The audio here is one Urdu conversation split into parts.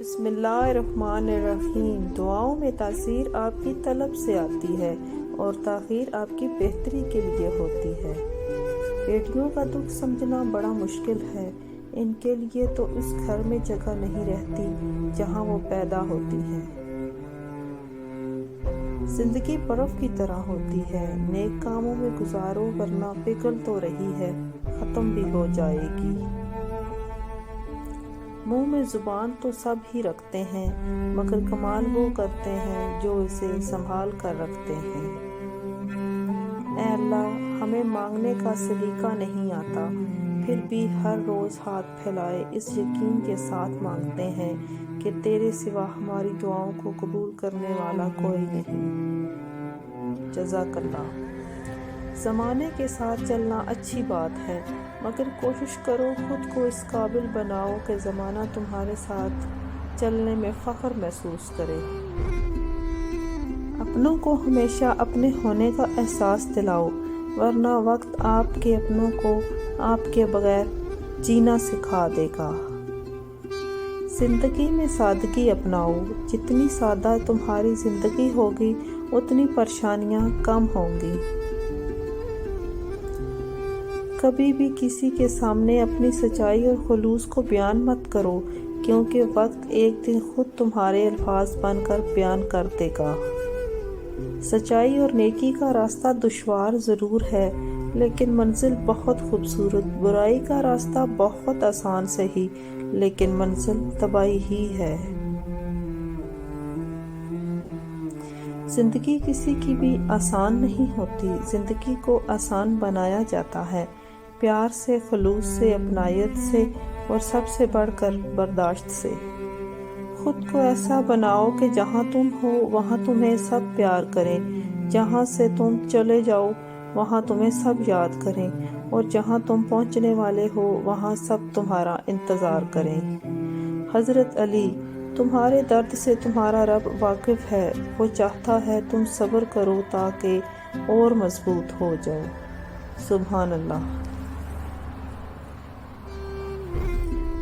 بسم اللہ الرحمن الرحیم۔ دعاؤں میں تاثیر آپ کی طلب سے آتی ہے اور تاخیر آپ کی بہتری کے لیے ہوتی ہے۔ بیٹیوں کا دکھ سمجھنا بڑا مشکل ہے۔ ان کے لیے تو اس گھر میں جگہ نہیں رہتی جہاں وہ پیدا ہوتی ہیں۔ زندگی برف کی طرح ہوتی ہے، نیک کاموں میں گزارو ورنہ پگھل تو رہی ہے، ختم بھی ہو جائے گی۔ منہ میں زبان تو سب ہی رکھتے ہیں، مگر کمال وہ کرتے ہیں جو اسے سنبھال کر رکھتے ہیں۔ اے اللہ، ہمیں مانگنے کا سلیقہ نہیں آتا، پھر بھی ہر روز ہاتھ پھیلائے اس یقین کے ساتھ مانگتے ہیں کہ تیرے سوا ہماری دعاؤں کو قبول کرنے والا کوئی نہیں۔ جزاک اللہ۔ زمانے کے ساتھ چلنا اچھی بات ہے، مگر کوشش کرو خود کو اس قابل بناؤ کہ زمانہ تمہارے ساتھ چلنے میں فخر محسوس کرے۔ اپنوں کو ہمیشہ اپنے ہونے کا احساس دلاؤ، ورنہ وقت آپ کے اپنوں کو آپ کے بغیر جینا سکھا دے گا۔ زندگی میں سادگی اپناؤ، جتنی سادہ تمہاری زندگی ہوگی اتنی پریشانیاں کم ہوں گی۔ کبھی بھی کسی کے سامنے اپنی سچائی اور خلوص کو بیان مت کرو، کیونکہ وقت ایک دن خود تمہارے الفاظ بن کر بیان کر دے گا۔ سچائی اور نیکی کا راستہ دشوار ضرور ہے، لیکن منزل بہت خوبصورت۔ برائی کا راستہ بہت آسان سہی، لیکن منزل تباہی ہی ہے۔ زندگی کسی کی بھی آسان نہیں ہوتی، زندگی کو آسان بنایا جاتا ہے پیار سے، خلوص سے، اپنائیت سے اور سب سے بڑھ کر برداشت سے۔ خود کو ایسا بناؤ کہ جہاں تم ہو وہاں تمہیں سب پیار کریں، جہاں سے تم چلے جاؤ وہاں تمہیں سب یاد کریں، اور جہاں تم پہنچنے والے ہو وہاں سب تمہارا انتظار کریں۔ حضرت علی، تمہارے درد سے تمہارا رب واقف ہے، وہ چاہتا ہے تم صبر کرو تاکہ اور مضبوط ہو جاؤ۔ سبحان اللہ۔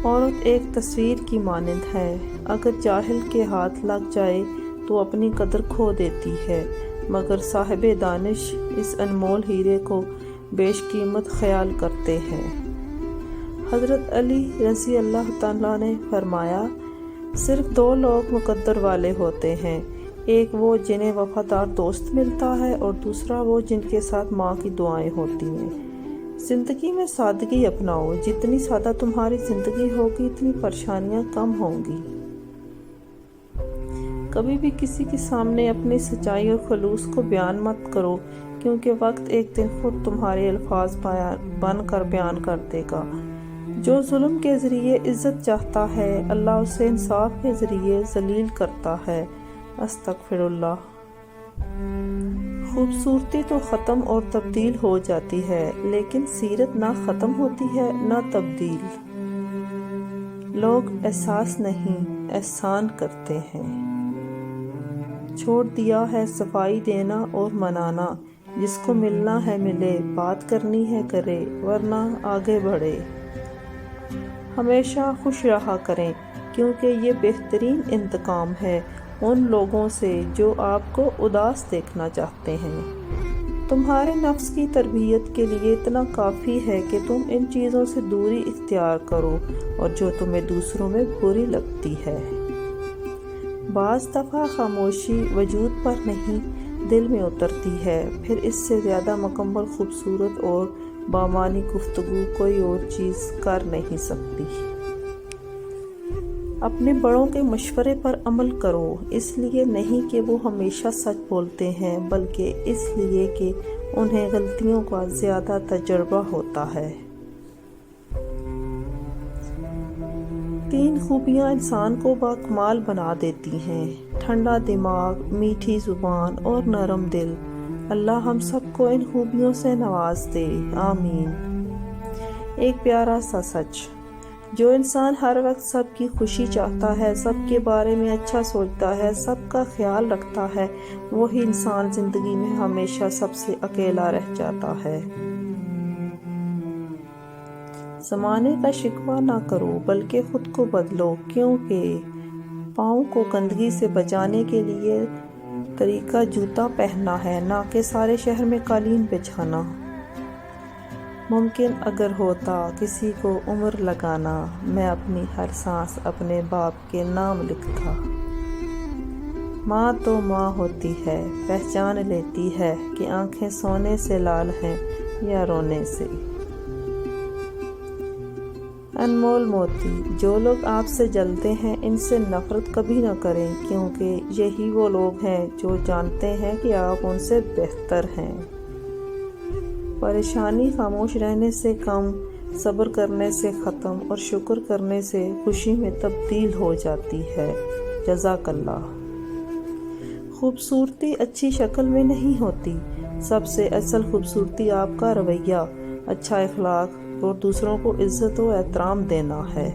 عورت ایک تصویر کی مانند ہے، اگر جاہل کے ہاتھ لگ جائے تو اپنی قدر کھو دیتی ہے، مگر صاحب دانش اس انمول ہیرے کو بیش قیمت خیال کرتے ہیں۔ حضرت علی رضی اللہ تعالیٰ نے فرمایا، صرف دو لوگ مقدر والے ہوتے ہیں، ایک وہ جنہیں وفادار دوست ملتا ہے اور دوسرا وہ جن کے ساتھ ماں کی دعائیں ہوتی ہیں۔ زندگی میں سادگی اپناؤ، جتنی سادہ تمہاری زندگی ہوگی اتنی پریشانیاں کم ہوں گی۔ کبھی بھی کسی کے سامنے اپنی سچائی اور خلوص کو بیان مت کرو، کیونکہ وقت ایک دن خود تمہارے الفاظ بن کر بیان کر دے گا۔ جو ظلم کے ذریعے عزت چاہتا ہے، اللہ اسے انصاف کے ذریعے ذلیل کرتا ہے۔ استغفر اللہ۔ خوبصورتی تو ختم اور تبدیل ہو جاتی ہے، لیکن سیرت نہ ختم ہوتی ہے نہ تبدیل۔ لوگ احساس نہیں احسان کرتے ہیں۔ چھوڑ دیا ہے صفائی دینا اور منانا، جس کو ملنا ہے ملے، بات کرنی ہے کرے، ورنہ آگے بڑھے۔ ہمیشہ خوش رہا کریں، کیونکہ یہ بہترین انتقام ہے ان لوگوں سے جو آپ کو اداس دیکھنا چاہتے ہیں۔ تمہارے نفس کی تربیت کے لیے اتنا کافی ہے کہ تم ان چیزوں سے دوری اختیار کرو اور جو تمہیں دوسروں میں بری لگتی ہے۔ بعض دفعہ خاموشی وجود پر نہیں دل میں اترتی ہے، پھر اس سے زیادہ مکمل، خوبصورت اور بامعنی گفتگو کوئی اور چیز کر نہیں سکتی۔ اپنے بڑوں کے مشورے پر عمل کرو، اس لیے نہیں کہ وہ ہمیشہ سچ بولتے ہیں، بلکہ اس لیے کہ انہیں غلطیوں کا زیادہ تجربہ ہوتا ہے۔ 3 خوبیاں انسان کو باکمال بنا دیتی ہیں: ٹھنڈا دماغ، میٹھی زبان اور نرم دل۔ اللہ ہم سب کو ان خوبیوں سے نواز دے، آمین۔ ایک پیارا سا سچ: جو انسان ہر وقت سب کی خوشی چاہتا ہے، سب کے بارے میں اچھا سوچتا ہے، سب کا خیال رکھتا ہے، وہی انسان زندگی میں ہمیشہ سب سے اکیلا رہ جاتا ہے۔ زمانے کا شکوہ نہ کرو، بلکہ خود کو بدلو، کیونکہ پاؤں کو گندگی سے بچانے کے لیے طریقہ جوتا پہننا ہے، نہ کہ سارے شہر میں قالین بچھانا۔ ممکن اگر ہوتا کسی کو عمر لگانا، میں اپنی ہر سانس اپنے باپ کے نام لکھتا۔ ماں تو ماں ہوتی ہے، پہچان لیتی ہے کہ آنکھیں سونے سے لال ہیں یا رونے سے۔ انمول موتی، جو لوگ آپ سے جلتے ہیں ان سے نفرت کبھی نہ کریں، کیونکہ یہی وہ لوگ ہیں جو جانتے ہیں کہ آپ ان سے بہتر ہیں۔ پریشانی خاموش رہنے سے کم، صبر کرنے سے ختم اور شکر کرنے سے خوشی میں تبدیل ہو جاتی ہے۔ جزاک اللہ۔ خوبصورتی اچھی شکل میں نہیں ہوتی، سب سے اصل خوبصورتی آپ کا رویہ، اچھا اخلاق اور دوسروں کو عزت و احترام دینا ہے۔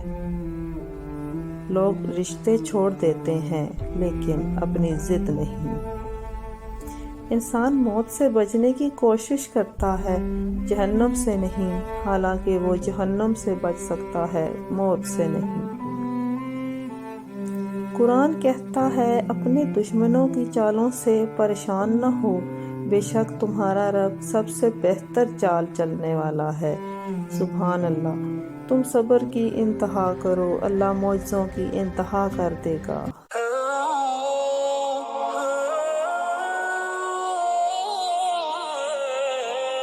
لوگ رشتے چھوڑ دیتے ہیں لیکن اپنی ضد نہیں۔ انسان موت سے بچنے کی کوشش کرتا ہے، جہنم سے نہیں، حالانکہ وہ جہنم سے بچ سکتا ہے، موت سے نہیں۔ قرآن کہتا ہے اپنے دشمنوں کی چالوں سے پریشان نہ ہو، بے شک تمہارا رب سب سے بہتر چال چلنے والا ہے۔ سبحان اللہ۔ تم صبر کی انتہا کرو، اللہ معجزوں کی انتہا کر دے گا۔